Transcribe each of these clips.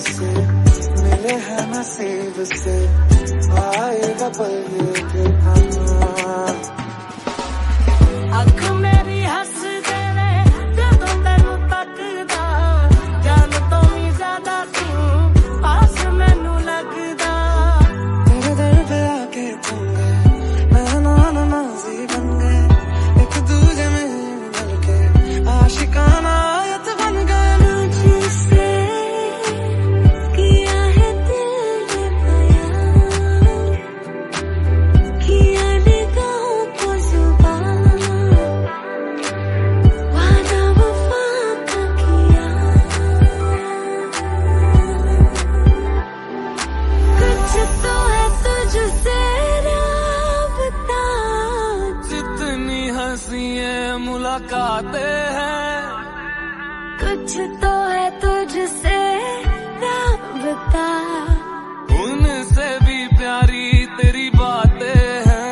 मिले हैं नसीब से आएगा पल ये फिर आना। अख मेरी हस देवे जदों तैनू तकदा, जान तो भी ज्यादा तू पास मैनू लगदा। तेरे दर पे आके थम गए, नैना नमाज़ी बन गए, एक दूजे में मिल के आशिकाना आयत बन गए। मुझसे किया है दिल ने बयां, किया निगाहों को जुबान, वादा वफा का किया। कुछ तो है तुझसे राबता, जितनी हंसी मुलाकातें हैं, कुछ तो है तुझसे राबता, उनसे भी प्यारी तेरी बातें हैं।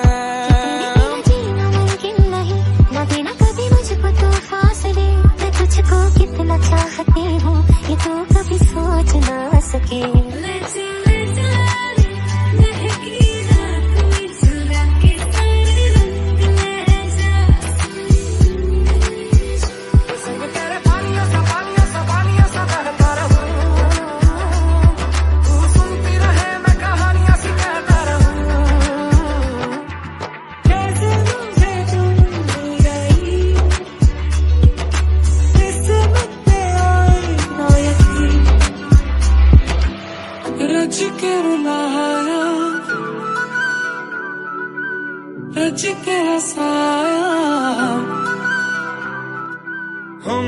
जीना मुमकिन नहीं, न देना कभी मुझको तो फासले। मैं तुझको कितना चाहती हूँ ये तू कभी सोच ना सके। रज के रुलाया, रज के हंसाया, हम